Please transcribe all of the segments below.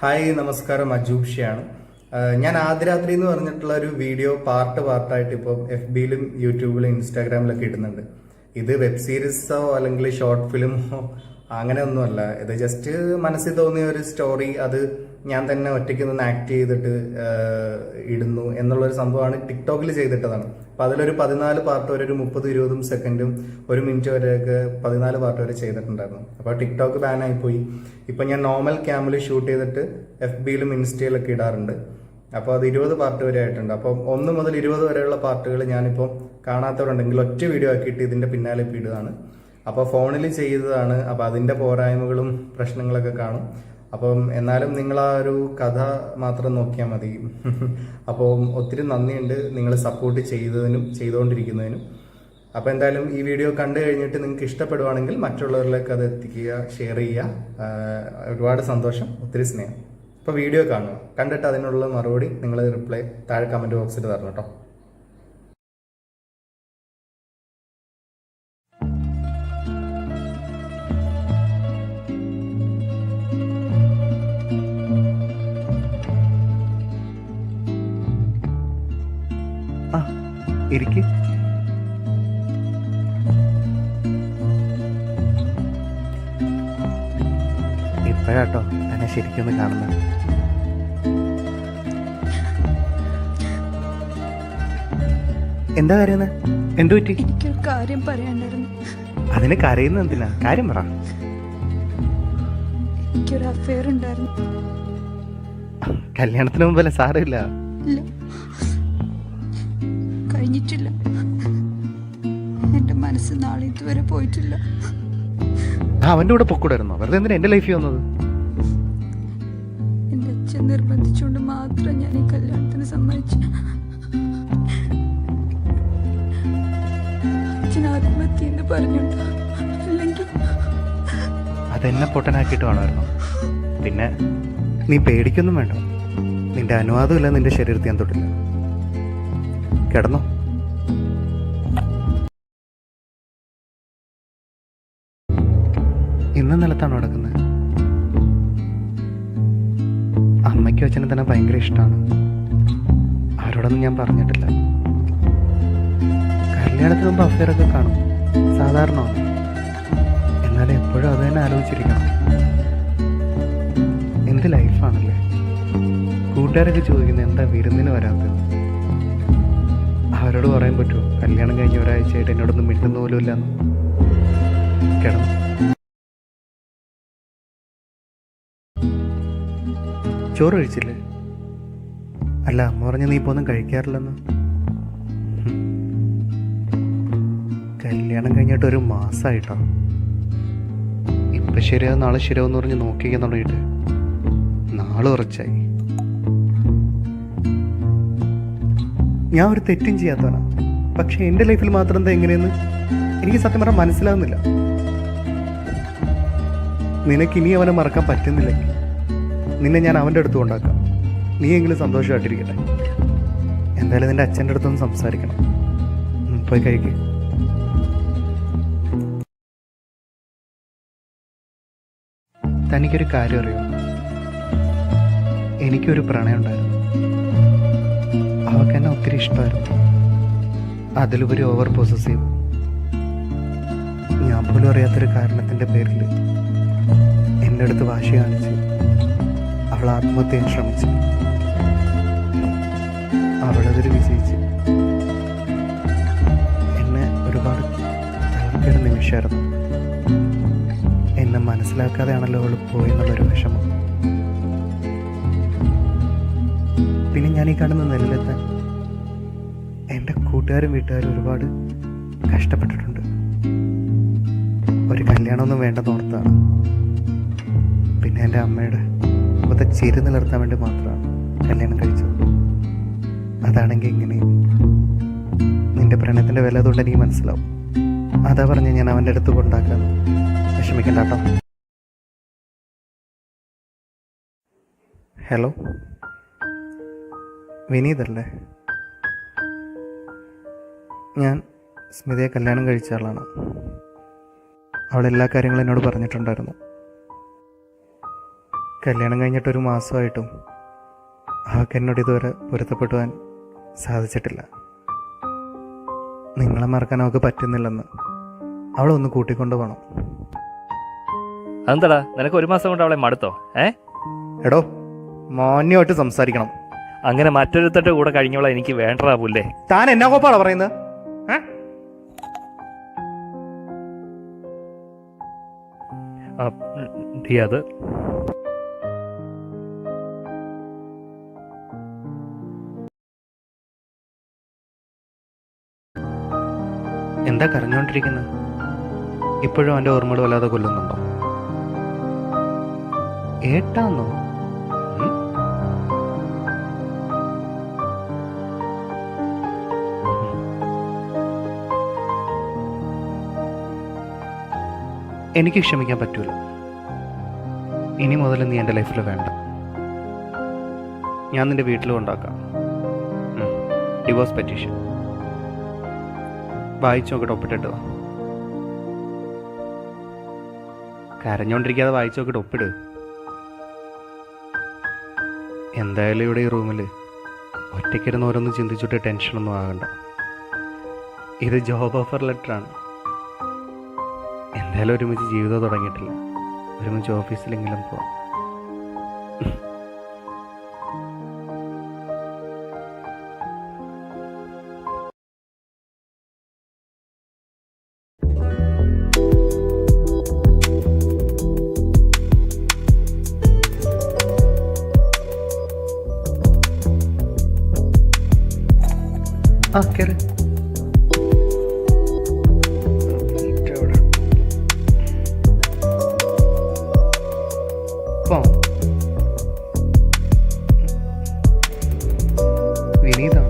Hi നമസ്കാരം, അജൂബ്ഷയാണ്. ഞാൻ ആദ്യരാത്രി എന്ന് പറഞ്ഞിട്ടുള്ള ഒരു വീഡിയോ പാർട്ടായിട്ട് ഇപ്പം FBയിലും യൂട്യൂബിലും ഇൻസ്റ്റാഗ്രാമിലൊക്കെ ഇടുന്നുണ്ട്. ഇത് വെബ് സീരീസോ അല്ലെങ്കിൽ ഷോർട്ട് ഫിലിമോ അങ്ങനെ ഒന്നുമല്ല. ഇത് ജസ്റ്റ് മനസ്സിൽ തോന്നിയ ഒരു സ്റ്റോറി, അത് ഞാൻ തന്നെ ഒറ്റയ്ക്ക് നിന്ന് ആക്ട് ചെയ്തിട്ട് ഇടുന്നു എന്നുള്ളൊരു സംഭവമാണ്. ടിക്ടോക്കിൽ ചെയ്തിട്ടതാണ്. അപ്പൊ അതിലൊരു 14 പാർട്ട് വരെ, ഒരു 30-20 സെക്കൻഡും 1 മിനിറ്റ് വരെയൊക്കെ 14 പാർട്ട് വരെ ചെയ്തിട്ടുണ്ടായിരുന്നു. അപ്പോൾ ടിക്ടോക്ക് ബാനായി പോയി. ഇപ്പൊ ഞാൻ നോർമൽ ക്യാമിൽ ഷൂട്ട് ചെയ്തിട്ട് FBയിലും ഇൻസ്റ്റയിലൊക്കെ ഇടാറുണ്ട്. അപ്പോൾ അത് 20 പാർട്ട് വരെ ആയിട്ടുണ്ട്. അപ്പം 1 മുതൽ 20 വരെയുള്ള പാർട്ടുകൾ ഞാനിപ്പോൾ കാണാത്തവരുണ്ടെങ്കിൽ ഒറ്റ വീഡിയോ ആക്കിയിട്ട് ഇതിന്റെ പിന്നാലെ ഇപ്പം ഇടുകയാണ്. അപ്പോൾ ഫോണിൽ ചെയ്തതാണ്. അപ്പോൾ അതിന്റെ പോരായ്മകളും പ്രശ്നങ്ങളൊക്കെ കാണും. അപ്പം എന്നാലും നിങ്ങൾ ആ ഒരു കഥ മാത്രം നോക്കിയാൽ മതി. അപ്പം ഒത്തിരി നന്ദിയുണ്ട് നിങ്ങൾ സപ്പോർട്ട് ചെയ്തുകൊണ്ടിരിക്കുന്നതിനും. അപ്പോൾ എന്തായാലും ഈ വീഡിയോ കണ്ടു കഴിഞ്ഞിട്ട് നിങ്ങൾക്ക് ഇഷ്ടപ്പെടുവാണെങ്കിൽ മറ്റുള്ളവരിലേക്ക് അത് എത്തിക്കുക, ഷെയർ ചെയ്യുക. ഒരുപാട് സന്തോഷം, ഒത്തിരി സ്നേഹം. അപ്പോൾ വീഡിയോ കാണുക, കണ്ടിട്ട് അതിനുള്ള മറുപടി നിങ്ങൾ റിപ്ലൈ താഴെ കമൻറ്റ് ബോക്സിൽ തരണം കേട്ടോ. ഇരിക്ക്. ഇപ്പോഴാട്ടോ എന്നെ ശരിക്കൊന്ന് കാണുന്നത്. എന്താ കാര്യം? എന്തു പറ്റി? എനിക്കൊരു കാര്യം പറയാണ്ടായിരുന്നു. അതിന് കരയുന്ന എന്തിനാ? കാര്യം പറ. എനിക്കൊരു അഫെയർ ഉണ്ടായിരുന്നു. കല്യാണത്തിന് മുമ്പല്ലേ? സാരമില്ല. ഇല്ല, കഴിഞ്ഞിട്ടില്ല. എന്റെ മനസ്സ് നാളെ ഇതുവരെ പോയിട്ടില്ല. അവന്റെ കൂടെ പൊക്കൂടായിരുന്നോ? വെറുതെ എന്തിനാ എന്റെ ലൈഫിൽ വന്നത്? എന്റെ അച്ഛൻ നിർബന്ധിച്ചുകൊണ്ട് മാത്രം ഞാൻ ഈ കല്യാണത്തിന് സമ്മതിച്ചു. അച്ഛൻ ആത്മഹത്യ എന്ന് പറഞ്ഞിട്ട്, അല്ലെങ്കിൽ അതെന്നെ പൊട്ടനാക്കിയിട്ട് വേണമായിരുന്നു. പിന്നെ നീ പേടിക്കൊന്നും വേണ്ട. നിന്റെ അനുവാദമില്ല നിന്റെ ശരീരത്തിൽ ഞാൻ തൊട്ടില്ല. കിടന്നോ. ഇന്ന് നിലത്താണോ കിടക്കുന്നത്? അമ്മയ്ക്കും അച്ഛനും തന്നെ ഭയങ്കര ഇഷ്ടമാണ്. ആരോടൊന്നും ഞാൻ പറഞ്ഞിട്ടില്ല. കല്യാണത്തിന് മുമ്പ് അഫെയറൊക്കെ കാണും, സാധാരണമാണ്. എന്നാലും എപ്പോഴും അത് തന്നെ ആലോചിച്ചിരിക്കണം. എന്ത് ലൈഫാണല്ലേ. കൂട്ടുകാരൊക്കെ ചോദിക്കുന്നത് എന്താ വിരുന്നിന് വരാത്തത്. അവരോട് പറയാൻ പറ്റുമോ കല്യാണം കഴിഞ്ഞ ഒരാഴ്ചയായിട്ട് എന്നോടൊന്നും മിണ്ടുന്ന പോലും ഇല്ലെന്ന്? കിടന്നു. ചോറ് കഴിച്ചില്ലേ? അല്ല, അമ്മ പറഞ്ഞ നീ ഇപ്പോൾ ഒന്നും കഴിക്കാറില്ലെന്ന്. കല്യാണം കഴിഞ്ഞിട്ട് 1 മാസമായിട്ടോ. ഇപ്പം ശരിയാവും നാളെ ശരിയാവും പറഞ്ഞ് നോക്കിക്കാൻ തുടങ്ങിയിട്ട് നാളെ ഉറച്ചായി. ഞാൻ ഒരു തെറ്റും ചെയ്യാത്തവനാ. പക്ഷെ എൻ്റെ ലൈഫിൽ മാത്രം എന്താ എങ്ങനെയെന്ന് എനിക്ക് സത്യം പറഞ്ഞാൽ മനസ്സിലാവുന്നില്ല. നിനക്ക് ഇനി അവനെ മറക്കാൻ പറ്റുന്നില്ലെങ്കിൽ നിന്നെ ഞാൻ അവൻ്റെ അടുത്ത് കൊണ്ടാക്കാം. നീ എങ്കിലും സന്തോഷമായിട്ടിരിക്കട്ടെ. എന്തായാലും നിന്റെ അച്ഛൻ്റെ അടുത്തൊന്ന് സംസാരിക്കണം. പോയി കഴിക്കുക. തനിക്കൊരു കാര്യം അറിയോ? എനിക്കൊരു പ്രണയം ഉണ്ടായിരുന്നു. അവൾക്ക് എന്നെ ഒത്തിരി ഇഷ്ടമായിരുന്നു. അതിലുപരി ഓവർ പൊസസീവ്. ഞാൻ പോലും അറിയാത്തൊരു കാരണത്തിൻ്റെ പേരിൽ എൻ്റെ അടുത്ത് വാശി കാണിച്ച് അവൾ ആത്മഹത്യ ചെയ്യാൻ ശ്രമിച്ചു. അവളതൊരു വിജയിച്ച്. എന്നെ ഒരുപാട് തളർത്തിയൊരു നിമിഷമായിരുന്നു. എന്നെ മനസ്സിലാക്കാതെയാണല്ലോ അവൾ പോയെന്നുള്ളൊരു വിഷമം. പിന്നെ ഞാൻ ഈ കാണുന്ന നിലയിലെത്താൻ എൻ്റെ കൂട്ടുകാരും വീട്ടുകാരും ഒരുപാട് കഷ്ടപ്പെട്ടിട്ടുണ്ട്. ഒരു കല്യാണമൊന്നും വേണ്ടെന്ന് ഓർത്താണ്. പിന്നെ എൻ്റെ അമ്മയുടെ മുഖത്തെ ചിരി നിലർത്താൻ വേണ്ടി മാത്രമാണ് കല്യാണം കഴിച്ചത്. അതാണെങ്കിൽ ഇങ്ങനെയും നിന്റെ പ്രണയത്തിൻ്റെ വില അതുകൊണ്ട് എനിക്ക് മനസ്സിലാവും. അതാ പറഞ്ഞ് ഞാൻ അവൻ്റെ അടുത്ത് കൊണ്ടാക്കാൻ. വിഷമിക്കണ്ട കേട്ടോ. ഹലോ, വിനീതല്ലേ? ഞാൻ സ്മിതയെ കല്യാണം കഴിച്ച ആളാണ്. അവളെല്ലാ കാര്യങ്ങളും എന്നോട് പറഞ്ഞിട്ടുണ്ടായിരുന്നു. കല്യാണം കഴിഞ്ഞിട്ടൊരു മാസമായിട്ടും അവൾക്ക് എന്നോട് ഇതുവരെ പൊരുത്തപ്പെടുവാൻ സാധിച്ചിട്ടില്ല. നിങ്ങളെ മറക്കാൻ അവൾക്ക് പറ്റുന്നില്ലെന്ന് അവളെ ഒന്ന് കൂട്ടിക്കൊണ്ടു പോകണം. അതെന്താടാ, നിനക്ക് ഒരു മാസം കൊണ്ട് അവളെ മടുത്തോ? എടോ, മാന്യമായിട്ട് സംസാരിക്കണം. അങ്ങനെ മറ്റൊരുത്തട്ട് കൂടെ കഴിഞ്ഞോളാം എനിക്ക് വേണ്ടടാ പുല്ലേ. താൻ എന്നാ കോപ്പാണോ പറയുന്നത്? അത് എന്താ കരഞ്ഞോണ്ടിരിക്കുന്നത്? ഇപ്പോഴും അവൻ്റെ ഓർമ്മകൾ വല്ലാതെ കൊല്ലുന്നുണ്ടോ? ഏട്ടാന്നോ? എനിക്ക് ക്ഷമിക്കാൻ പറ്റൂല. ഇനി മുതൽ നീ എൻ്റെ ലൈഫിൽ വേണ്ട. ഞാൻ നിൻ്റെ വീട്ടിൽ കൊണ്ടാക്കാം. ഡിവോഴ്സ് പെറ്റീഷൻ വായിച്ചു നോക്കിട്ട് ഒപ്പിട്ടിട്ട് വാ. കരഞ്ഞോണ്ടിരിക്കാതെ വായിച്ചു നോക്കിട്ട് ഒപ്പിട്. എന്തായാലും ഇവിടെ ഈ റൂമിൽ ഒറ്റയ്ക്കിരുന്ന് ഓരോന്ന് ചിന്തിച്ചിട്ട് ടെൻഷനൊന്നും ആകണ്ട. ഇത് ജോബ് ഓഫർ ലെറ്ററാണ്. എന്തായാലും ഒരുമിച്ച് ജീവിതം തുടങ്ങിയിട്ടില്ല. ഒരുമിച്ച് ഓഫീസിലെങ്കിലും പോവാം. കേറ്. വിനീതാണ്.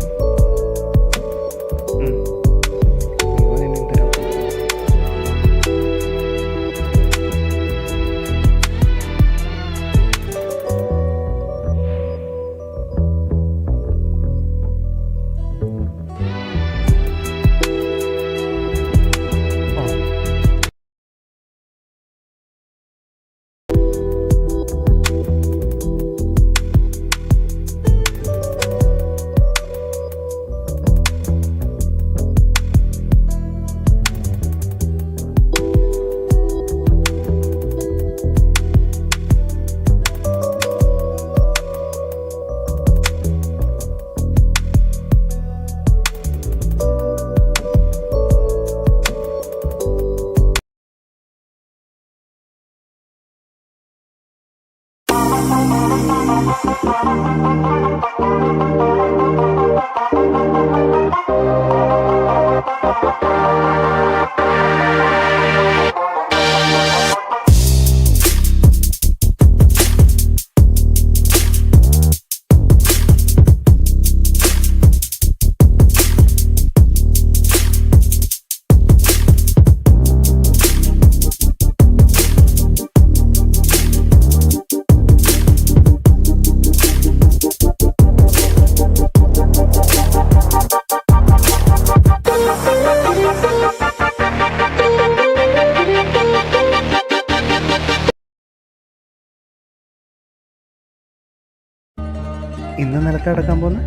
ഇന്ന് നിലത്ത് അടക്കാൻ പോന്ന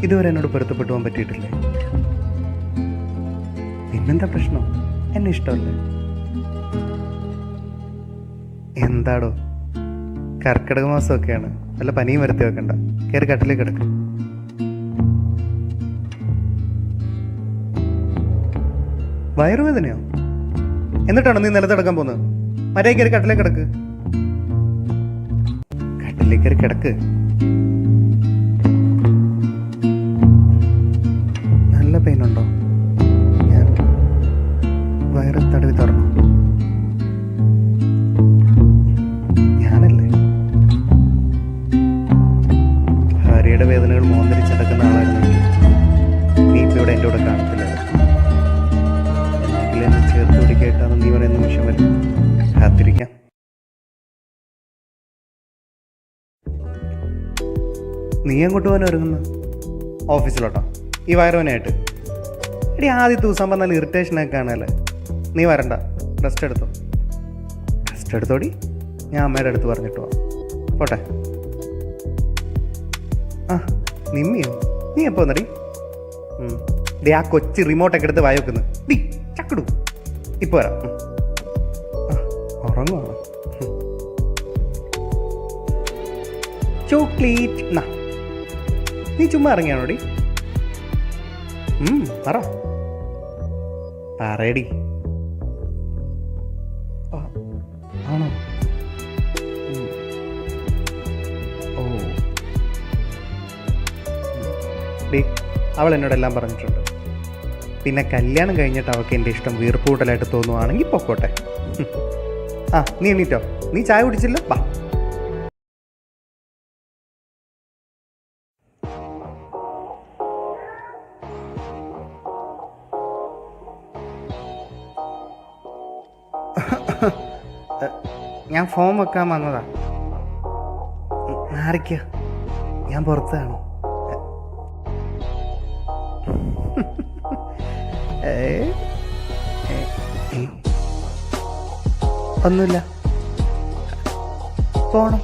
ഇതുവരെ എന്നോട് പൊരുത്തപ്പെട്ടു പോകാൻ പറ്റിയിട്ടില്ലേ? പിന്നെന്താ പ്രശ്നം? എന്നെ ഇഷ്ടമല്ലേ? എന്താടോ, കർക്കിടക മാസമൊക്കെയാണ്. വല്ല പനിയും വരുത്തി വെക്കണ്ട. കയറി കട്ടിലേക്ക് കിടക്ക്. വയറുവേദനയോ? എന്നിട്ടാണോ നീ നിലത്തടക്കാൻ പോകുന്നത്? മരേ കയറി കട്ടിലേക്ക് കിടക്ക്. കട്ടിലേക്ക് കിടക്ക്. നല്ല പെയിൻ ഉണ്ടോ? ഞാൻ വയറ് തടവി തുറന്നു. ഞാനല്ലേ ഭാര്യയുടെ വേദനകൾ മോന്തിരിച്ചടക്കുന്ന ആളായിരുന്നെങ്കിൽ നീ ഇപ്പം ഇവിടെ എൻ്റെ കൂടെ കാണത്തില്ല. എന്നെങ്കിലും എന്നെ ചേർത്ത് പിടിക്കേട്ടാന്ന് നീ പറയുന്ന നിമിഷം വരെ കാത്തിരിക്കാം. നീ അങ്ങോട്ട് പോകാൻ ഒരുങ്ങുന്നു? ഓഫീസിലോട്ടോ? ഈ വയറുവനായിട്ട്? എടി, ആദ്യത്തെ ദിവസം പറഞ്ഞാൽ ഇറിറ്റേഷനൊക്കെ കാണല്ലേ. നീ വരണ്ട, റെസ്റ്റ് എടുത്തോ. റെസ്റ്റ് എടുത്തോടി, ഞാൻ അമ്മയുടെ അടുത്ത് പറഞ്ഞിട്ട് പോവാം. പോട്ടെ. ആ നിമ്മിയോ? നീ എപ്പോൾ വന്നടി? ദേ ആ കൊച്ച് റിമോട്ടൊക്കെ എടുത്ത് വായ വെക്കുന്നു. ഡി ചക്കിടൂ. ഇപ്പോൾ വരാം. ഉറങ്ങുവാണോ? ചോക്ലേറ്റ് എന്നാ നീ ചുമ്മാ ഇറങ്ങിയാണോടി? പറ പറയടി. ആണോ? ഓ ഡി അവൾ എന്നോടെല്ലാം പറഞ്ഞിട്ടുണ്ട്. പിന്നെ കല്യാണം കഴിഞ്ഞിട്ട് അവൾക്ക് എൻ്റെ ഇഷ്ടം വീർപ്പൂട്ടലായിട്ട് തോന്നുവാണെങ്കിൽ പൊക്കോട്ടെ. ആ നീ എണീറ്റോ? നീ ചായ കുടിച്ചില്ല? ബാ. ഞാൻ ഫോം വെക്കാൻ വന്നതാ. ആരൊക്കെയാ? ഞാൻ പുറത്താണ്. ഒന്നുമില്ല. പോണം.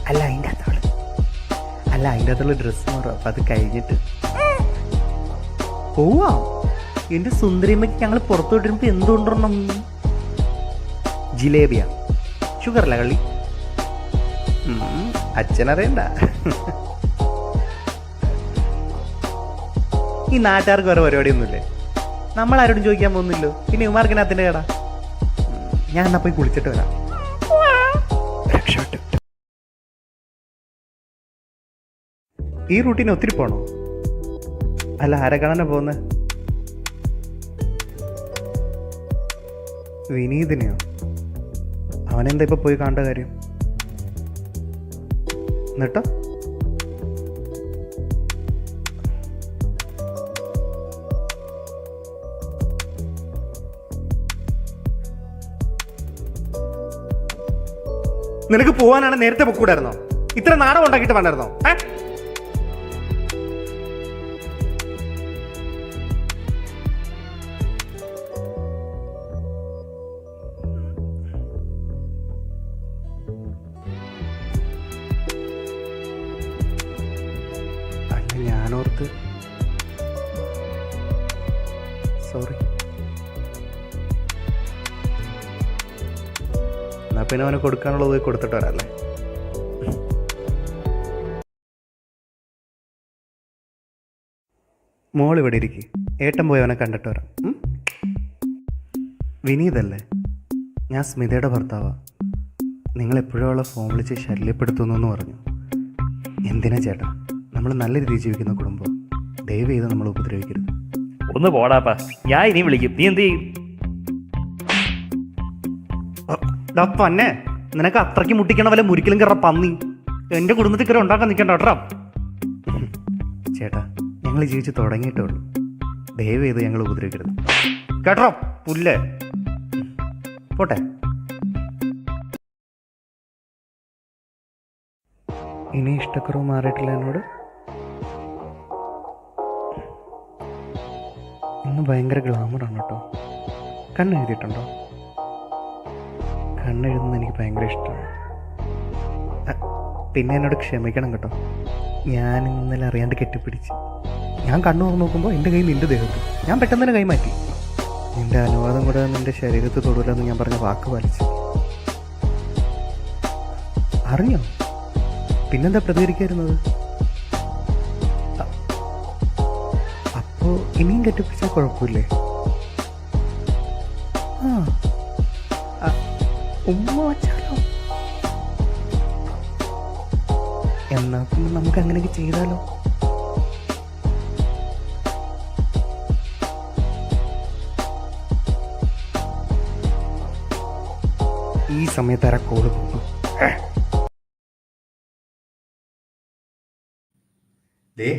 അല്ല അതിൻ്റെ അകത്തുള്ള ഡ്രസ്സ് മാറും. അപ്പം അത് കഴിഞ്ഞിട്ട് പോവാം. എൻ്റെ സുന്ദരിയമ്മയ്ക്ക് ഞങ്ങൾ പുറത്തോട്ടിരുമ്പോൾ എന്തുകൊണ്ടിരണം? ജിലേബിയ. ഷുഗറല്ല കള്ളി. അച്ഛനറിയണ്ട. ഈ നാട്ടുകാർക്ക് വേറെ പരിപാടിയൊന്നുമില്ലേ? നമ്മളാരോടും ചോദിക്കാൻ പോകുന്നില്ലോ. പിന്നെ ഇവന്മാർക്കിനകത്തിൻ്റെ കേടാ. ഞാൻ എന്നാ പോയി കുളിച്ചിട്ട് വരാം. രക്ഷപ്പെട്ടു. ഈ റൂട്ടിന് ഒത്തിരി പോണോ? അല്ല ആരെ കാണാനാ പോകുന്നത്? വിനീതിനെയോ? അവനെന്താ ഇപ്പൊ പോയി കാണേണ്ട കാര്യം? എന്നിട്ടോ? നിനക്ക് പോവാനാണ് നേരത്തെ പൊക്കൂടായിരുന്നോ? ഇത്ര നാടകം ഉണ്ടാക്കിയിട്ട് വേണ്ടായിരുന്നോ? അല്ല ഞാനോർത്ത്. സോറി. എന്നാ പിന്നെ അവന് കൊടുക്കാനുള്ളത് പോയി കൊടുത്തിട്ട് വരാല്ലേ? മോൾ ഇവിടെ ഇരിക്കും. ഏട്ടൻ പോയി അവനെ കണ്ടിട്ട് വരാം. വിനീതല്ലേ? ഞാൻ സ്മിതയുടെ ഭർത്താവാ. നിങ്ങളെപ്പോഴും അവളെ ഫോൺ വിളിച്ച് ശല്യപ്പെടുത്തുന്നു എന്ന് പറഞ്ഞു. എന്തിനാ ചേട്ടാ? നമ്മൾ നല്ല രീതിയിൽ ജീവിക്കുന്ന കുടുംബം. ദയവ് ചെയ്ത് നമ്മൾ ഉപദ്രവിക്കരുത്. ഒന്ന് പോടാപ്പാ, ഞാൻ ഇനിയും വിളിക്കും. നീ എന്ത് ചെയ്യും? ഡപ്പന്നെ നിനക്ക് അത്രയ്ക്ക് മുട്ടിക്കണ വല്ല മുരിക്കലും കയറ പന്നി. എൻ്റെ കുടുംബത്തിൽ കയറി ഉണ്ടാക്കാൻ നിൽക്കണ്ട കേട്ടോ. ചേട്ടാ ഞങ്ങൾ ജീവിച്ച് തുടങ്ങിയിട്ടേ ഉള്ളൂ. ദയവ് ചെയ്ത് ഞങ്ങൾ ഉപദ്രവിക്കരുത് കേട്ടോ. പുല്ലേ പോട്ടെ. ഇനി ഇഷ്ടക്കുറവ് മാറിയിട്ടില്ല എന്നോട്? ഇന്ന് ഭയങ്കര ഗ്ലാമറാണ് കേട്ടോ. കണ്ണെഴുതിയിട്ടുണ്ടോ? കണ്ണെഴുതുന്നത് എനിക്ക് ഭയങ്കര ഇഷ്ടമാണ്. പിന്നെ എന്നോട് ക്ഷമിക്കണം കേട്ടോ. ഞാൻ ഇന്നലെ അറിയാണ്ട് കെട്ടിപ്പിടിച്ച്. ഞാൻ കണ്ണു നോക്കുമ്പോൾ എൻ്റെ കൈ നിൻ്റെ ദേഹത്ത്. ഞാൻ പെട്ടെന്ന് തന്നെ കൈ മാറ്റി. നിൻ്റെ അനുവാദം കൂടെ നിൻ്റെ ശരീരത്ത് തൊടൂലെന്ന് ഞാൻ പറഞ്ഞ വാക്ക് പാലിച്ചു. അറിഞ്ഞോ? പിന്നെന്താ പ്രതികരിക്കായിരുന്നത്? അപ്പോൾ ഇനിയും കെട്ടിപ്പിടിച്ചാൽ കുഴപ്പമില്ലേ? ഉമ്മ വച്ചാലോ? എന്നാ പിന്നെ നമുക്ക് അങ്ങനെയൊക്കെ ചെയ്താലോ? ഈ സമയത്ത് ആരാ കോള് പോകും? ദേ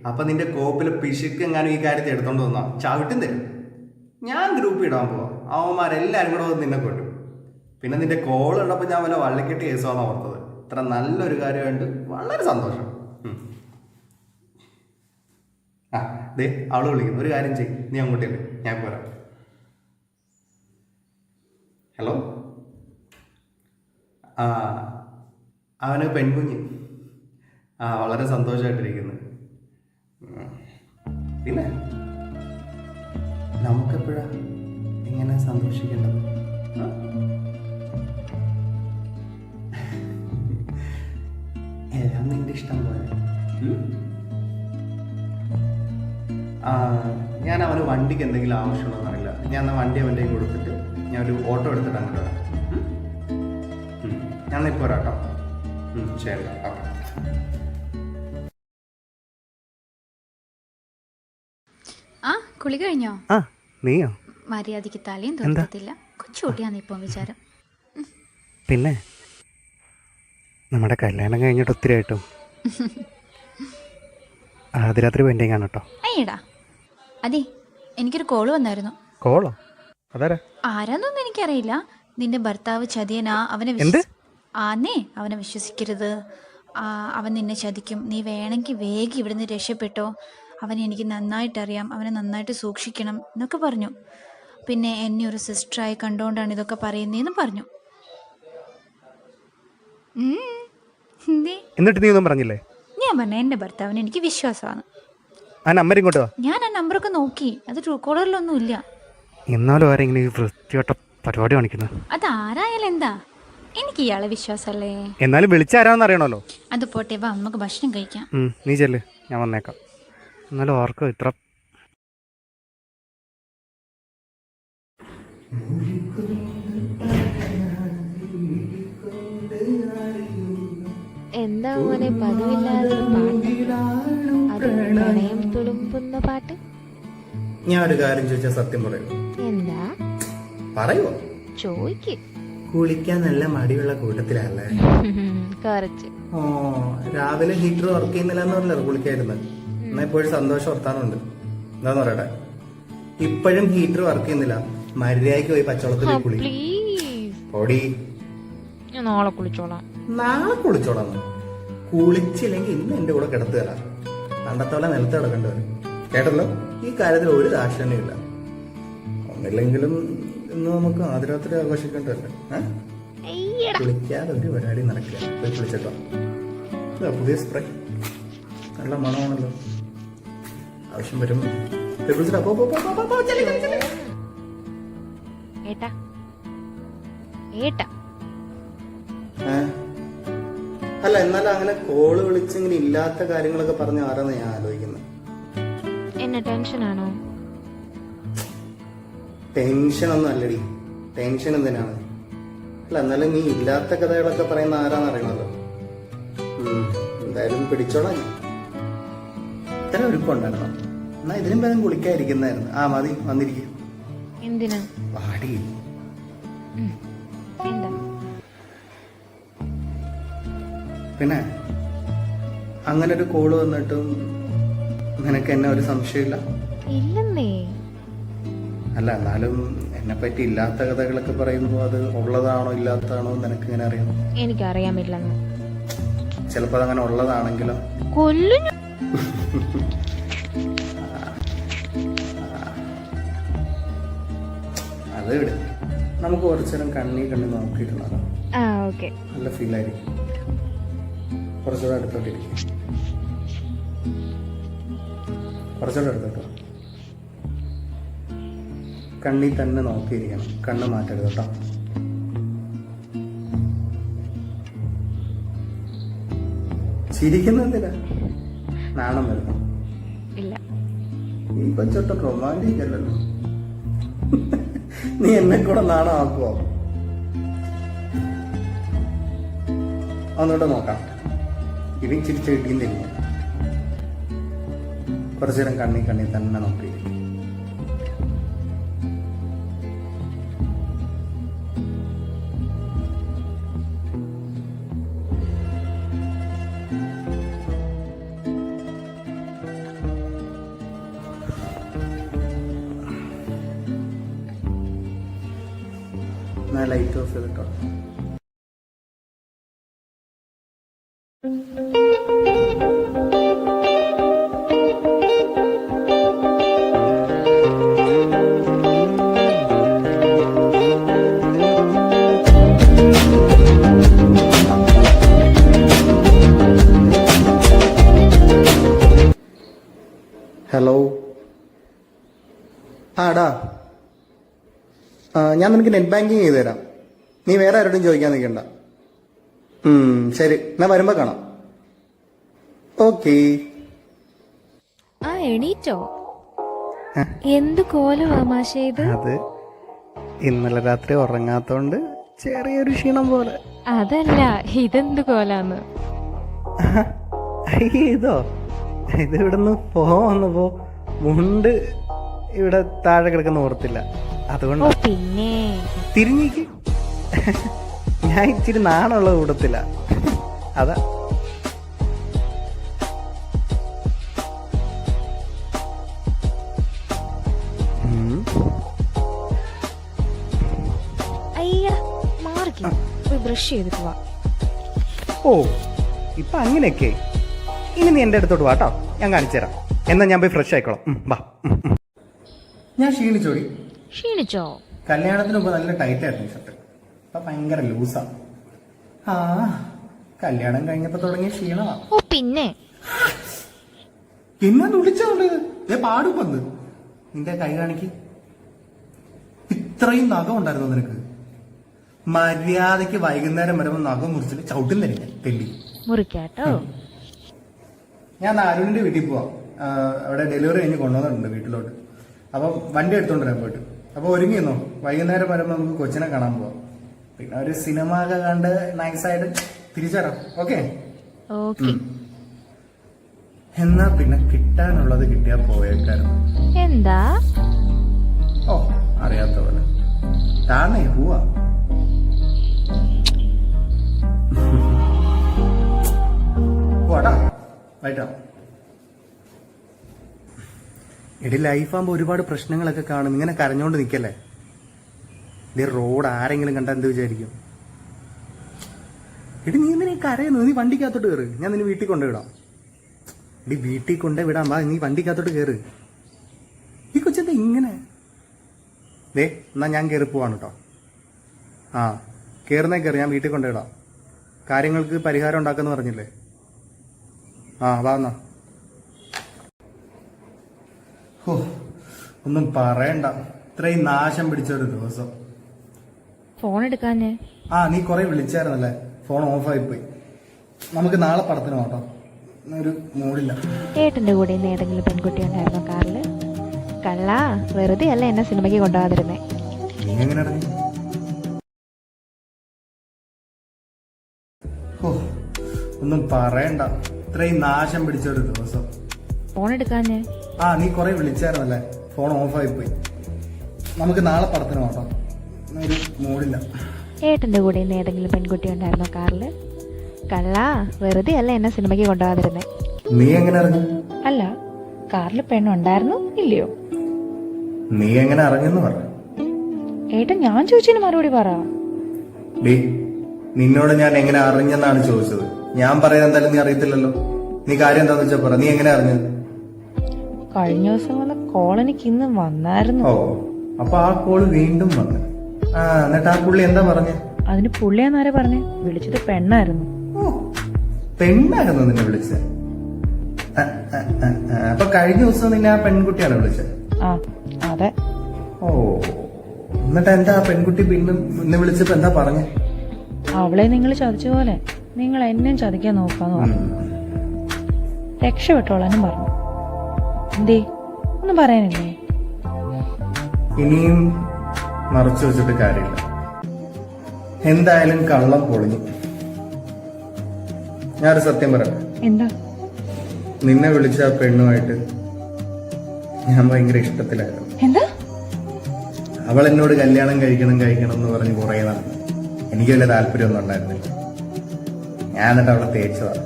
അപ്പൊ നിന്റെ കോപ്പിലെ പിശുക്ക് എങ്ങാനും ഈ കാര്യത്തിൽ എടുത്തോണ്ട് വന്നാ ചവിട്ടും തരും. ഞാൻ ഗ്രൂപ്പ് ഇടാൻ പോവാം. അവന്മാരെല്ലാരും കൂടെ വന്ന് നിന്നെ കൊണ്ടും. പിന്നെ നിന്റെ കോൾ ഉള്ളപ്പോൾ ഞാൻ വല്ല വള്ളിക്കെട്ട് കേസാണ് ഓർത്തത്. ഇത്ര നല്ലൊരു കാര്യമായിട്ട് വളരെ സന്തോഷം. ആ ദേ അവള് വിളിക്കുന്നു. ഒരു കാര്യം ചെയ്യും, നീ അങ്ങോട്ടേക്ക്, ഞാൻ പോരാ. ഹലോ ആ അവന് പെൺകുഞ്ഞ്. വളരെ സന്തോഷമായിട്ടിരിക്കുന്നു. പിന്നെ നമുക്കെപ്പോഴാ ഇങ്ങനെ സന്തോഷിക്കേണ്ടത്? നിന്റെ ഇഷ്ടം പോലെ. ഞാൻ അവന് വണ്ടിക്ക് എന്തെങ്കിലും ആവശ്യമുണ്ടോന്ന് അറിയില്ല. ഞാൻ എന്നാൽ വണ്ടി അവൻ്റെ കൊടുത്തിട്ട് ഞാൻ ഒരു ഓട്ടോ എടുത്തിട്ട് അങ്ങോട്ട് വരാം. ഞാൻ ഇപ്പോൾ വരാം കേട്ടോ. ശരി. ആ കുളി കഴിഞ്ഞോ? നീയോ? മര്യാദയ്ക്ക് തലയും തോന്നത്തില്ല. കൊച്ചുകൂട്ടിയാന്ന് ഇപ്പം വിചാരം. പിന്നെ നമ്മുടെ കല്യാണം കഴിഞ്ഞിട്ട് ഒത്തിരി ആയിട്ടും ആദ്യരാത്രി പെൻഡിങ് ആണ് കേട്ടോ. അയ്യടാ അതെ, എനിക്കൊരു കോള് വന്നായിരുന്നു. കോളോ? അതാരാ? ആരാന്നൊന്നും എനിക്കറിയില്ല. നിന്റെ ഭർത്താവ് ചതിയനാ. അവനെ അവനെ വിശ്വസിക്കരുത്. അവൻ നിന്നെ ചതിക്കും. നീ വേണമെങ്കിൽ വേഗം ഇവിടുന്ന് രക്ഷപ്പെട്ടോ. അവനെ എനിക്ക് നന്നായിട്ടറിയാം. അവനെ നന്നായിട്ട് സൂക്ഷിക്കണം എന്നൊക്കെ പറഞ്ഞു. പിന്നെ എന്നെ ഒരു സിസ്റ്ററായി കണ്ടുകൊണ്ടാണ് ഇതൊക്കെ പറയുന്നതെന്ന് പറഞ്ഞു. എന്നിട്ട് നീ ഒന്നും പറഞ്ഞില്ലേ? ഞാൻ പറഞ്ഞ എൻ്റെ ഭർത്താവിന് എനിക്ക് വിശ്വാസമാണ്. ഞാൻ ആ നമ്പറൊക്കെ നോക്കി. അത് ട്രൂ കോളറിലൊന്നും ഇല്ല. എന്നാലും ആരെങ്കിലും ഈ വൃത്തിയോട്ട പരിപാടി കാണിക്കുന്നത്? അതാരായാലും എന്താ, എനിക്ക് ഇയാളെ വിശ്വാസമല്ലേ. എന്നാലും വിളിച്ചാരാന്ന് അറിയണമല്ലോ. അത് പോട്ടെ, വാ നമുക്ക് ഭക്ഷണം കഴിക്കാം. നീ ചെല്ല്, ഞാൻ വന്നേക്കാം. എന്നാലും ആർക്കും ഇത്ര എന്താ മോനെ പതിവില്ലാതെ പാട്ട്? പ്രണയം തുളുമ്പുന്ന പാട്ട്. ഞാൻ ഒരു കാര്യം ചോദിച്ചാൽ സത്യം പറയൂ? എന്താ പറയുവോ? ചോയ്ക്ക്. കുളിക്കാൻ നല്ല മടിയുള്ള കൂട്ടത്തിലല്ലേ? കുറച്ച്. രാവിലെ ഹീറ്റർ വർക്ക് ചെയ്യുന്നില്ല എന്ന് പറഞ്ഞല്ലോ കുളിക്കായിരുന്നത്. എന്നാ ഇപ്പോഴും സന്തോഷം വർത്താനുണ്ട്. എന്താന്ന് പറയട്ടെ, ഇപ്പോഴും ഹീറ്റർ വർക്ക് ചെയ്യുന്നില്ല. മര്യാദയ്ക്ക് പോയി പച്ചവെള്ളത്തിൽ കുളി. പൊടി. ഞാൻ നാളെ കുളിച്ചോളാം. നാളെ കുളിച്ചോളാം. കുളിച്ചില്ലെങ്കിൽ ഇന്ന് എന്റെ കൂടെ കിടത്തുകയല്ല. പണ്ടത്തോലെ നിലത്ത് കിടക്കേണ്ടി വരും. കേട്ടല്ലോ, ഈ കാര്യത്തിൽ ഒരു ദാക്ഷിണ്യമില്ല. ഒന്നില്ലെങ്കിലും ഇന്ന് നമുക്ക് ആദ്യരാത്രി ആഘോഷിക്കേണ്ടതല്ലേ? കുളിക്കാതെ ഒരു പരിപാടി നടക്കില്ല. പോയി കുളിച്ചിട്ടോ. പുതിയ സ്പ്രേ നല്ല മണമാണല്ലോ. ആവശ്യം വരും. ഏട്ടാ ഏട്ടാ അല്ല, എന്നാലും അങ്ങനെ കോള് വിളിച്ചിങ്ങനെ ഇല്ലാത്ത കാര്യങ്ങളൊക്കെ പറഞ്ഞ ആരാന്ന് ഞാൻ ആലോചിക്കുന്നത്. എന്നെ ടെൻഷനാണോ? ടെൻഷൻ ഒന്നും അല്ലടി. ടെൻഷൻ എന്തിനാണ്? അല്ല, എന്നാലും നീ ഇല്ലാത്ത കഥകളൊക്കെ പറയുന്ന ആരാന്ന് അറിയണല്ലോ. എന്തായാലും പിടിച്ചോളാം. ഞാൻ ഇത്ര ഒരുപ്പുണ്ടായിരുന്നു. എന്നാ ഇതിനും പേരും കുളിക്കാതിരിക്കുന്നതായിരുന്നു. മതി, വന്നിരിക്കും. എന്തിനാ? പാടി. എന്താ? പിന്നെ അങ്ങനെ ഒരു കോള് വന്നിട്ടും നിനക്ക് എന്നെ ഒരു സംശയമില്ല? ഇല്ലെന്നേ. അല്ല, എന്നാലും എന്നെ പറ്റി ഇല്ലാത്ത കഥകളൊക്കെ പറയുമ്പോൾ അത് ഉള്ളതാണോ ഇല്ലാത്തതാണോ നിനക്ക് ഇങ്ങനെ അറിയാം? എനിക്കറിയാമില്ലെന്ന്. ചിലപ്പോ അതങ്ങനെ ഉള്ളതാണെങ്കിലോ? കൊല്ലും. അത് ഇവിടെ നമുക്ക് കുറച്ചേരം കണ്ണി നോക്കിയിരുന്നോ? ഓക്കെ. നല്ല ഫീൽ ആയിരിക്കും. കുറച്ചുകൂടെ അടുത്തോട്ടിരിക്കും. കുറച്ചുകൂടെ അടുത്തോട്ടോ. കണ്ണി തന്നെ നോക്കിയിരിക്കണം. കണ്ണ് മാറ്റരുത് കേട്ടോ. ചിരിക്കുന്നെന്തിനാ? നാണം വരുന്നു. ഇല്ല. ഈ കൊച്ചൊട്ടും റൊമാൻറ്റിക് അല്ലല്ലോ. നീ എന്നെ കൂടെ നാണമാക്കുവോ? ഒന്നുകൂടെ നോക്കാം. ഇനി ചിരിച്ച് കിട്ടിയെന്നില്ല. കുറച്ചു നേരം കണ്ണി തന്നെ നോക്കി. ലൈറ്റ് ഓഫ് ചെയ്തിട്ടോ. ഹലോ. ആടാ, ഞാൻ നിനക്ക് നെറ്റ് ബാങ്കിങ് ചെയ്തു തരാം. നീ വേറെ ആരോടും ചോദിക്കാൻ നിൽക്കണ്ട. ശരി, ഞാൻ വരുമ്പോ കാണാം. ഓക്കേ. ആ എണീറ്റോ? എന്ത് കോലമാ മാഷേ ഇത്? അത് ഇന്നലെ രാത്രി ഉറങ്ങാത്തോണ്ട് ചെറിയൊരു ക്ഷീണം പോലെ. അതല്ല, ഇതെന്ത് കോലാന്ന്? ഇതോ, ഇത് ഇവിടുന്ന് പോന്നപ്പോ മുണ്ട് ഇവിടെ താഴെ കിടക്കുന്ന ഓർത്തില്ല, അതുകൊണ്ട്. ഓ പിന്നെ തിരിഞ്ഞേക്ക്. ഞാൻ ഇച്ചിരി നാണുള്ളത് കൂടത്തില്ല, അതാ. അയ്യ മാറിക്ക്, പോയി ബ്രഷ് ചെയ്തിട്ട് വാ. ഓ, ഇപ്പൊ അങ്ങനെയൊക്കെ. ഇനി നീ എന്റെ അടുത്തോട്ട് വാട്ടോ, ഞാൻ കാണിച്ചു തരാം. എന്നാ ഞാൻ പോയി ഫ്രഷ് ആയിക്കോളാം. വാ. ഞാൻ ക്ഷീണിച്ചോടി. ക്ഷീണിച്ചോ? കല്യാണത്തിന് മുമ്പ് നല്ല ടൈറ്റ് ആയിരുന്നു ഷർട്ട്, ഇപ്പൊ ഭയങ്കര ലൂസാ. ആ, കല്യാണം കഴിഞ്ഞപ്പോ തുടങ്ങിയ ക്ഷീണമാ. ഓ പിന്നെ പിന്നെ വിളിച്ചോണ്ട് പാടും വന്ന്. നിന്റെ കൈ കാണിക്ക്. ഇത്രയും നഖം ഉണ്ടായിരുന്നു നിനക്ക്? മര്യാദക്ക് വൈകുന്നേരം വരുമ്പോ നഖം മുറിച്ചിട്ട് ചവിട്ടും തരില്ല, തെല്ലി. മുറിക്കാട്ടോ. ഞാൻ അരുണിന്റെ വീട്ടിൽ പോവാം. അവിടെ ഡെലിവറി കഴിഞ്ഞ് കൊണ്ടുവന്നിട്ടുണ്ട് വീട്ടിലോട്ട്. അപ്പൊ വണ്ടി എടുത്തോണ്ട് വരാൻ പോയിട്ട്. അപ്പൊ ഒരുങ്ങിയെന്നോ, വൈകുന്നേരം വരുമ്പോ നമുക്ക് കൊച്ചിനെ കാണാൻ പോവാം. പിന്നെ ഒരു സിനിമ ഒക്കെ കണ്ട് നൈസായിട്ട് തിരിച്ചറാം. ഓക്കെ? ഓക്കെ. എന്നാ പിന്നെ കിട്ടാനുള്ളത് കിട്ടിയാ പോയേക്കായിരുന്നു. എന്താ? ഓ, അറിയാത്ത പോലെ. താന്നേ പോവാ. പോടാ, വൈകിട്ടാ. എടി, ലൈഫാകുമ്പോ ഒരുപാട് പ്രശ്നങ്ങളൊക്കെ കാണും. ഇങ്ങനെ കരഞ്ഞോണ്ട് നിക്കല്ലേ. ഈ റോഡ് ആരെങ്കിലും കണ്ടാ എന്ത് വിചാരിക്കും? എടി, നീ എന്തിനാ കരയുന്നു? നീ വണ്ടിക്കകത്തോട്ട് കയറ്, ഞാൻ നിന്നെ വീട്ടിൽ കൊണ്ടുവിടാം. എടി, വീട്ടിൽ കൊണ്ടേ വിടാം, വാ. നീ വണ്ടിക്കകത്തോട്ട് കയറ്. ഈ കൊച്ചെന്താ ഇങ്ങനെ? ദേ, എന്നാ ഞാൻ കയറി പോവാണ് കേട്ടോ. ആ, കയറുന്നേ കയറി, ഞാൻ വീട്ടിൽ കൊണ്ടുവിടാം. കാര്യങ്ങൾക്ക് പരിഹാരം ഉണ്ടാക്കുമെന്ന് പറഞ്ഞില്ലേ? ആ, വാ എന്നാ. ഓ, ഒന്നും പറയണ്ട. ഇത്രയും നാശം പിടിച്ച ഒരു ദിവസം. ഫോൺ എടുക്കാഞ്ഞേ? ആ, നീ കുറെ വിളിച്ചായിരുന്നല്ലേ, ഫോൺ ഓഫായി പോയി. നമുക്ക് നാളെ പടത്തിന് പോട്ടോ. ഒരു മൂടില്ല. ഏട്ടന്റെ കൂടെ ഇന്ന് ഏതെങ്കിലും പെൺകുട്ടി ഉണ്ടായിരുന്നോ കാറില്? കള്ള, വെറുതെ അല്ല എന്നെ സിനിമയ്ക്ക് കൊണ്ടുപോകാതിരുന്നേ. നീ എങ്ങനെ ഇറങ്ങി? ഓ, ഒന്നും പറയണ്ട. ഇത്രയും നാശം പിടിച്ച ഒരു ദിവസം. ഫോൺ എടുക്കാഞ്ഞേ? ആ, നീ കുറെ വിളിച്ചായിരുന്നല്ലേ, ഫോൺ ഓഫായി പോയി. നമുക്ക് നാളെ പടത്തിന് പോട്ടോ. ഒരു മൂടില്ല. ഏട്ടന്റെ കൂടെ ഇന്ന് ഏതെങ്കിലും പെൺകുട്ടി ഉണ്ടായിരുന്നോ കാറില്? കള്ള, വെറുതെ അല്ല എന്നെ സിനിമയ്ക്ക് കൊണ്ടുപോകാതിരുന്നേ. നീ എങ്ങനെ അറിഞ്ഞു? അല്ല, കാറിൽ പെണ്ണുണ്ടായിരുന്നു ഇല്ലയോ? നീ എങ്ങനെ അറിഞ്ഞെന്ന് പറ. ഏട്ടൻ ഞാൻ ചോദിച്ചതിന് മറുപടി പറ. ഡീ, നിന്നോട് ഞാൻ എങ്ങനെ അറിഞ്ഞെന്നാണ് ചോദിച്ചത്. ഞാൻ പറയുന്നത് എന്തായാലും നീ അറിയത്തില്ലല്ലോ. നീ കാര്യം എന്താന്ന് വെച്ചാ പറ. നീ എങ്ങനെ അറിഞ്ഞത്? കഴിഞ്ഞ ദിവസം വന്ന കോൾ എനിക്ക് ഇന്ന് വന്നായിരുന്നു. ഓ, അപ്പൊ ആ കോള് വീണ്ടും വന്നു. ആ, എന്നിട്ട് ആ പുള്ളി എന്താ പറഞ്ഞ? അതിന് പുള്ളിയെന്നാരെ പറഞ്ഞേ? വിളിച്ചത് പെണ്ണായിരുന്നു. ഓ, പെണ്ണായിരുന്നു നിന്നെ വിളിച്ചത്? അപ്പൊ കഴിഞ്ഞ ദിവസം നിന്നെ ആ പെൺകുട്ടിയാണ് വിളിച്ചത്? ആ അതെ. ഓ, എന്നിട്ട് എന്താ ആ പെൺകുട്ടി പിന്നെ നിന്നെ വിളിച്ചപ്പോ എന്താ പറഞ്ഞ? അവളെ നിങ്ങൾ ചതിച്ച പോലെ നിങ്ങൾ എന്നെയും ചതിക്കാൻ നോക്കാന്ന് പറഞ്ഞു. രക്ഷപ്പെട്ടോളാനും പറഞ്ഞു. എന്തേ, ഒന്നും പറയാനില്ലേ? ഇനിയും മറച്ചു വെച്ചിട്ട് കാര്യമില്ല. എന്തായാലും കള്ളം പൊളിഞ്ഞു. ഞാനൊരു സത്യം പറയട്ടെ. എന്താ? നിന്നെ വിളിച്ച ആ പെണ്ണുമായിട്ട് ഞാൻ ഭയങ്കര ഇഷ്ടത്തിലായിരുന്നു. എന്താ? അവൾ എന്നോട് കല്യാണം കഴിക്കണം എന്ന് പറഞ്ഞ് കുറെ നടന്നു. എനിക്ക് വലിയ താല്പര്യമൊന്നും ഉണ്ടായിരുന്നില്ല. ഞാൻ എന്നിട്ട് അവളെ തേച്ചതാണ്.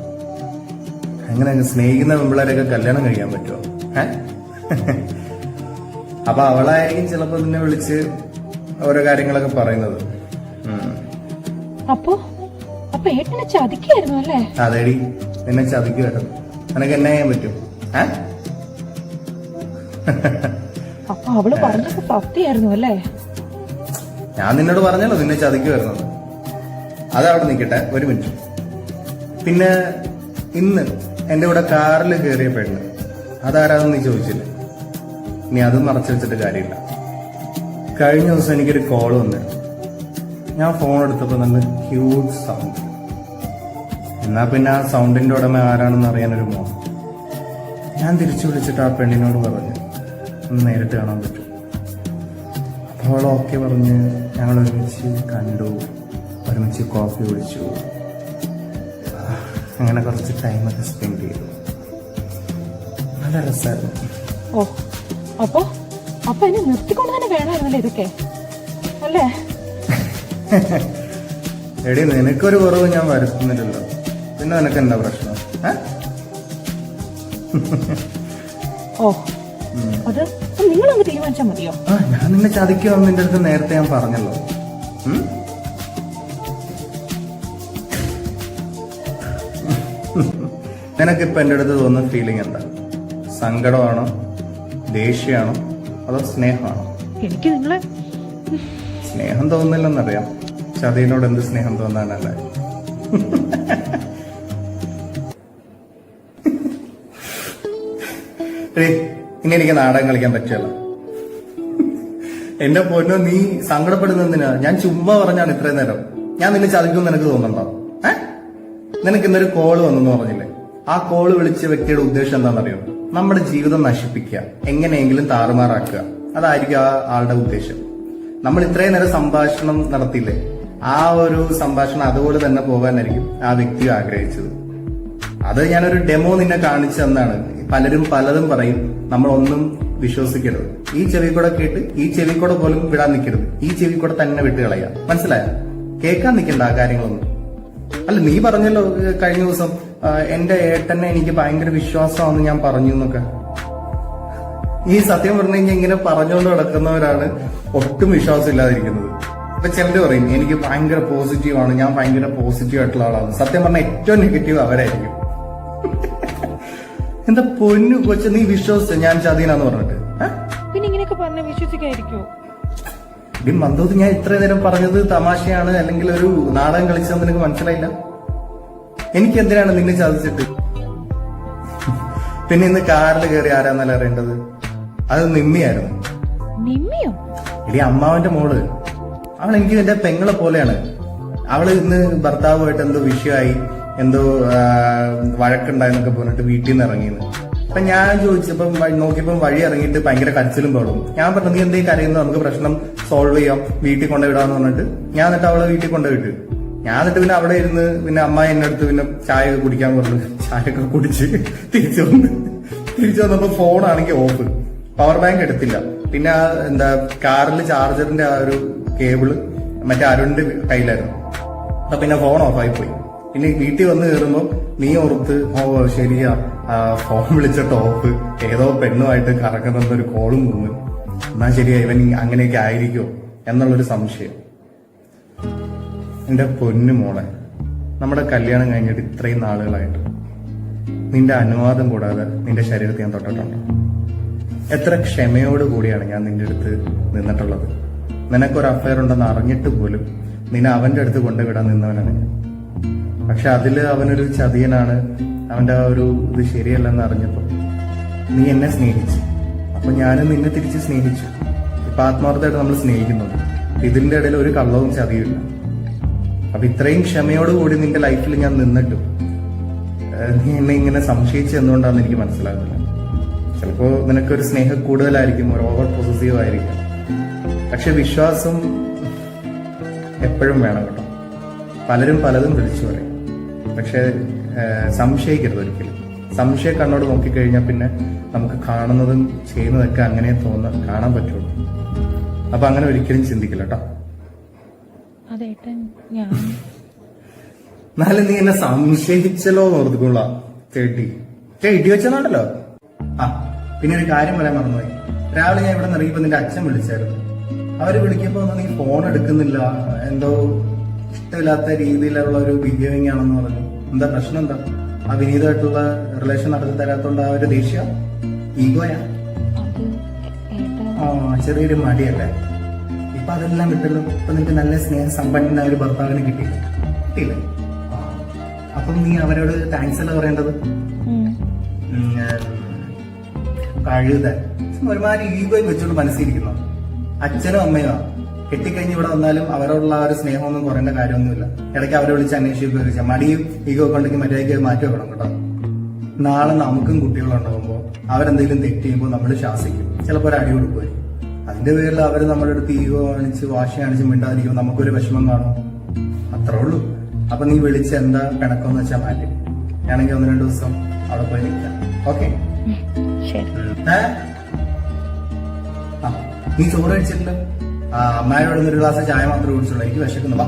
അങ്ങനെ സ്നേഹിക്കുന്ന പെൺപിള്ളേരൊക്കെ കല്യാണം കഴിക്കാൻ പറ്റുമോ? അപ്പൊ അവളായിരിക്കും ചിലപ്പോ നിന്നെ വിളിച്ച് ഓരോ കാര്യങ്ങളൊക്കെ പറയുന്നത്. അപ്പൊ ഏട്ടനെ ചതിക്കായിരുന്നു അല്ലേ? അതേടി, നിന്നെ ചതിക്കുമായിരുന്നു. നിനക്ക് എന്നെ ചെയ്യാൻ പറ്റും? അപ്പൊ അവള് പറഞ്ഞൊക്കെ സത്യമായിരുന്നു അല്ലേ? ഞാൻ നിന്നോട് പറഞ്ഞല്ലോ നിന്നെ ചതിക്കുമായിരുന്നത്. അതവിടെ നിൽക്കട്ടെ, ഒരു മിനിറ്റ്. പിന്നെ ഇന്ന് എന്റെ കൂടെ കാറിൽ കയറിയ പെണ്ണ്, അതാരാന്ന് നീ ചോദിച്ചില്ലേ? നീ അതും മറച്ചു വെച്ചിട്ട് കാര്യമില്ല. കഴിഞ്ഞ ദിവസം എനിക്കൊരു കോൾ വന്നിരുന്നു. ഞാൻ ഫോൺ എടുത്തപ്പോൾ നല്ല ഹ്യൂജ് സൗണ്ട്. എന്നാ പിന്നെ ആ സൗണ്ടിന്റെ ഉടമ ആരാണെന്ന് അറിയാനൊരു മോഹം. ഞാൻ തിരിച്ചു വിളിച്ചിട്ട് ആ പെണ്ണിനോട് പറഞ്ഞു ഒന്ന് നേരിട്ട് കാണാൻ പറ്റും. അപ്പോൾ അവൾ ഓക്കെ പറഞ്ഞ് ഞങ്ങൾ ഒരുമിച്ച് കണ്ടു, ഒരുമിച്ച് കോഫി കുടിച്ചു, അങ്ങനെ കുറച്ച് ടൈമൊക്കെ സ്പെൻഡ് ചെയ്തു. നല്ല രസമായിരുന്നു. ഓ അപ്പൊ ഇനി നിർത്തിക്കൊണ്ട് തന്നെ വേണമായിരുന്നല്ലേ ഇതൊക്കെ അല്ലേ? എടി നിനക്കൊരു കുറവ് ഞാൻ വരുത്തുന്നില്ലല്ലോ, പിന്നെ നിനക്ക് എന്താ പ്രശ്നം? ഓ അത് നിങ്ങളങ്ങ് തീരുമാനിച്ചാൽ മതിയോ? ആ ഞാൻ നിന്നെ ചതിക്കുമെന്ന് നിന്റെ അടുത്ത് നേരത്തെ ഞാൻ പറഞ്ഞല്ലോ. നിനക്കിപ്പോ എന്റെ അടുത്ത് തോന്നുന്ന ഫീലിംഗ് എന്താ? സങ്കടമാണോ, ദേഷ്യമാണോ, അതോ സ്നേഹമാണോ? എനിക്ക് നിങ്ങളെ സ്നേഹം തോന്നുന്നില്ലെന്നറിയാം. ചതിയനോട് എന്ത് സ്നേഹം തോന്നാനല്ലേ? ഇനി എനിക്ക് നാടകം കളിക്കാൻ പറ്റില്ല. എന്റെ പൊന്നോ, നീ സങ്കടപ്പെടുന്നതിനാ? ഞാൻ ചുമ്മാ പറഞ്ഞാണ് ഇത്രയും നേരം. ഞാൻ നിന്നെ ചതിക്കുമെന്ന് നിനക്ക് തോന്നുന്നുണ്ടോ? നിനക്ക് ഇന്നൊരു കോള് വന്നെന്ന് പറഞ്ഞില്ലേ? ആ കോള് വിളിച്ച വ്യക്തിയുടെ ഉദ്ദേശം എന്താണെന്നറിയോ? നമ്മുടെ ജീവിതം നശിപ്പിക്കുക, എങ്ങനെയെങ്കിലും താറുമാറാക്കുക. അതായിരിക്കും ആ ആളുടെ ഉദ്ദേശം. നമ്മൾ ഇത്രയും നേരം സംഭാഷണം നടത്തിയില്ലേ, ആ ഒരു സംഭാഷണം അതുപോലെ തന്നെ പോകാനായിരിക്കും ആ വ്യക്തി ആഗ്രഹിച്ചത്. അത് ഞാനൊരു ഡെമോ നിന്നെ കാണിച്ചു തന്നാണ്. പലരും പലതും പറയും, നമ്മളൊന്നും വിശ്വസിക്കരുത്. ഈ ചെവി കൂടെ കേട്ട് ഈ ചെവി കൂടെ പോലും വിടാൻ നിൽക്കരുത്. ഈ ചെവി കൂടെ തന്നെ വിട്ട് കളയുക. മനസ്സിലായോ? കേൾക്കാൻ നിൽക്കണ്ട ആ കാര്യങ്ങളൊന്നും. അല്ല, നീ പറഞ്ഞല്ലോ കഴിഞ്ഞ ദിവസം എന്റെ ഏട്ടനെ എനിക്ക് ഭയങ്കര വിശ്വാസമാണെന്ന് ഞാൻ പറഞ്ഞു എന്നൊക്കെ. ഈ സത്യം പറഞ്ഞു കഴിഞ്ഞാൽ ഇങ്ങനെ പറഞ്ഞുകൊണ്ട് നടക്കുന്നവരാണ് ഒട്ടും വിശ്വാസം ഇല്ലാതിരിക്കുന്നത്. ഇപ്പൊ ചിലര് പറയും എനിക്ക് ഭയങ്കര പോസിറ്റീവാണ്, ഞാൻ ഭയങ്കര പോസിറ്റീവ് ആയിട്ടുള്ള ആളാണ്. സത്യം പറഞ്ഞാൽ ഏറ്റവും നെഗറ്റീവ് അവരായിരിക്കും. എന്താ പൊന്നു കൊച്ചു, നീ വിശ്വസിച്ച ഞാൻ ചതിയനാന്ന് പറഞ്ഞിട്ട്? പിന്നെ ഇങ്ങനെയൊക്കെ പറഞ്ഞ വിശ്വസിക്കായിരിക്കോ? ഈ മന്ദൂത്ത് ഞാൻ ഇത്ര നേരം പറഞ്ഞത് തമാശയാണ് അല്ലെങ്കിൽ ഒരു നാടകം കളിച്ചതെന്ന് നിനക്ക് മനസ്സിലായില്ല? എനിക്ക് എന്തിനാണ് നിന്നെ ചതിച്ചിട്ട്? പിന്നെ ഇന്ന് കാറിൽ കയറി ആരാന്നല്ല അറിയേണ്ടത്? അത് നിമ്മിയായിരുന്നു. നിമ്മിയോ? ഇനി അമ്മാവന്റെ മോള്. അവൾ എനിക്ക് എന്റെ പെങ്ങളെ പോലെയാണ്. അവള് ഇന്ന് ഭർത്താവുമായിട്ട് എന്തോ വിഷയമായി, എന്തോ വഴക്കുണ്ടായെന്നൊക്കെ പറഞ്ഞിട്ട് വീട്ടിൽ നിന്ന് ഇറങ്ങിയെന്ന്. അപ്പൊ ഞാൻ ചോദിച്ചപ്പം നോക്കിയപ്പം വഴി ഇറങ്ങിയിട്ട് ഭയങ്കര കരച്ചിലും പോടും. ഞാൻ പറഞ്ഞു നീ എന്തേലും കരയുന്നു, നമുക്ക് പ്രശ്നം സോൾവ് ചെയ്യാം, വീട്ടിൽ കൊണ്ടുവിടാന്ന് പറഞ്ഞിട്ട് ഞാൻ എന്നിട്ട് അവളെ വീട്ടിൽ കൊണ്ടുപോയിട്ട് ഞാൻ എന്നിട്ട് പിന്നെ അവിടെ ഇരുന്ന് പിന്നെ അമ്മ എന്നെ അടുത്ത് പിന്നെ ചായ ഒക്കെ കുടിക്കാൻ പറഞ്ഞു. ചായ ഒക്കെ കുടിച്ച് തിരിച്ചു വന്നപ്പോ ഫോണാണെങ്കിൽ ഓഫ്, പവർ ബാങ്ക് എടുത്തില്ല. പിന്നെ എന്താ കാറിൽ ചാർജറിന്റെ ആ ഒരു കേബിള് മറ്റേ അരുണിന്റെ കയ്യിലായിരുന്നു. അപ്പൊ പിന്നെ ഫോൺ ഓഫായി പോയി. പിന്നെ വീട്ടിൽ വന്ന് കയറുമ്പോ നീ ഓർത്ത് ഓ ശരിയാ ഫോൺ വിളിച്ചിട്ട് ഓഫ്, ഏതോ പെണ്ണുമായിട്ട് കറങ്ങുന്നൊരു കോളും വന്ന്, എന്നാ ശരിയാ ഇവൻ അങ്ങനെയൊക്കെ ആയിരിക്കോ എന്നുള്ളൊരു സംശയം. എന്റെ പൊന്നു മോളെ, നമ്മുടെ കല്യാണം കഴിഞ്ഞിട്ട് ഇത്രയും നാളുകളായിട്ട് നിന്റെ അനുവാദം കൂടാതെ നിന്റെ ശരീരത്തെ ഞാൻ തൊട്ടിട്ടുണ്ടോ? എത്ര ക്ഷമയോട് കൂടിയാണ് ഞാൻ നിന്റെ അടുത്ത് നിന്നിട്ടുള്ളത്. നിനക്കൊരു അഫയർ ഉണ്ടെന്ന് അറിഞ്ഞിട്ട് പോലും നിന്നെ അവന്റെ അടുത്ത് കൊണ്ടുവിടാൻ നിന്നവനാണ് ഞാൻ. പക്ഷെ അതില് അവനൊരു ചതിയനാണ്, അവന്റെ ആ ഒരു ഇത് ശരിയല്ലെന്ന് അറിഞ്ഞപ്പോ നീ എന്നെ സ്നേഹിച്ചു. അപ്പൊ ഞാനും നിന്നെ തിരിച്ച് സ്നേഹിച്ചു. ഇപ്പൊ ആത്മാർത്ഥമായിട്ട് നമ്മൾ സ്നേഹിക്കുന്നുണ്ട്. ഇതിന്റെ ഇടയിൽ ഒരു കള്ളവും ചതിയില്ല. അപ്പൊ ഇത്രയും ക്ഷമയോടുകൂടി നിന്റെ ലൈഫിൽ ഞാൻ നിന്നിട്ടും നീ എന്നെ ഇങ്ങനെ സംശയിച്ച് എന്തുകൊണ്ടാന്ന് എനിക്ക് മനസ്സിലാകുന്നില്ല. ചിലപ്പോ നിനക്കൊരു സ്നേഹം കൂടുതലായിരിക്കും, ഒരു ഓവർ പോസിറ്റീവ് ആയിരിക്കും. പക്ഷെ വിശ്വാസം എപ്പോഴും വേണം കേട്ടോ. പലരും പലതും വിളിച്ചു പറയും, പക്ഷെ സംശയിക്കരുത് ഒരിക്കലും. സംശയ കണ്ണോട് നോക്കിക്കഴിഞ്ഞാൽ പിന്നെ നമുക്ക് കാണുന്നതും ചെയ്യുന്നതൊക്കെ അങ്ങനെ കാണാൻ പറ്റുള്ളൂ. അപ്പൊ അങ്ങനെ ഒരിക്കലും ചിന്തിക്കില്ല കേട്ടോ. എന്നാലും നീ എന്നെ സംശയിച്ചല്ലോ എന്ന് ഓർത്തുകൊള്ളാം. ചേട്ടി ഇടി വെച്ചെന്നുണ്ടല്ലോ. ആ പിന്നെ ഒരു കാര്യം പറയാൻ മറന്നുപോയി. രാവിലെ ഞാൻ ഇവിടെ നിറങ്ങിയപ്പോ നിന്റെ അച്ഛൻ വിളിച്ചായിരുന്നു. അവര് വിളിക്കുമ്പോ ഒന്നും നീ ഫോൺ എടുക്കുന്നില്ല, എന്തോ ഇഷ്ടമില്ലാത്ത രീതിയിലുള്ള ഒരു ബിഹേവിംഗ് ആണെന്ന് പറഞ്ഞു. എന്താ പ്രശ്നം? എന്താ ആ വിനീതമായിട്ടുള്ള റിലേഷൻ നടത്തി തരാത്തോണ്ട് ആ ഒരു ദേഷ്യ ഈഗോയാ? ആ ചെറിയൊരു മടിയല്ലേ? ഇപ്പൊ അതെല്ലാം കിട്ടല്ലോ. ഇപ്പൊ നിനക്ക് നല്ല സ്നേഹ സമ്പന്നനായ ഒരു ഭർത്താവിന് കിട്ടിയില്ലേ? അപ്പം നീ അവരോട് താങ്ക്സ് അല്ല പറയേണ്ടത്. കഴുത ഒരുമാതിരി ഈഗോയും വെച്ചോണ്ട് മനസ്സിരിക്കുന്നു. അച്ഛനും അമ്മയോ കെട്ടിക്കഴിഞ്ഞ് ഇവിടെ വന്നാലും അവരോടുള്ള ആ ഒരു സ്നേഹമൊന്നും കുറയേണ്ട കാര്യമൊന്നുമില്ല. ഇടയ്ക്ക് അവരെ വിളിച്ച് അന്വേഷിക്കുകയൊക്കെ വെച്ചാൽ മടിയും ഈഗോ ഒക്കെ ഉണ്ടെങ്കിൽ മര്യാദയ്ക്ക് മാറ്റി വെക്കണം കേട്ടോ. നാളെ നമുക്കും കുട്ടികളുണ്ടാകുമ്പോൾ അവരെന്തെങ്കിലും തെറ്റ് ചെയ്യുമ്പോൾ നമ്മൾ ശാസിക്കും, ചിലപ്പോൾ ഒരു അടി കൊടുക്കുമായിരിക്കും. അതിന്റെ പേരിൽ അവർ നമ്മുടെ അടുത്ത് ഈഗോ കാണിച്ച് വാശി കാണിച്ച് മിണ്ടാതിരിക്കും, നമുക്കൊരു വിഷമം കാണും. അത്രേ ഉള്ളൂ. അപ്പൊ നീ വിളിച്ച് എന്താ പിണക്കം വെച്ചാൽ മാറ്റി. ഞാനെങ്കിൽ 1-2 ദിവസം അവിടെ പോയി നിൽക്കാം. ഓക്കെ? ശരി. നീ ചോറ് കഴിച്ചിട്ടില്ല? അമ്മായോട് ഒരു ഗ്ലാസ് ചായ മാത്രമേ കുടിച്ചുള്ളൂ. എനിക്ക് വിശക്കുന്നു. വാ.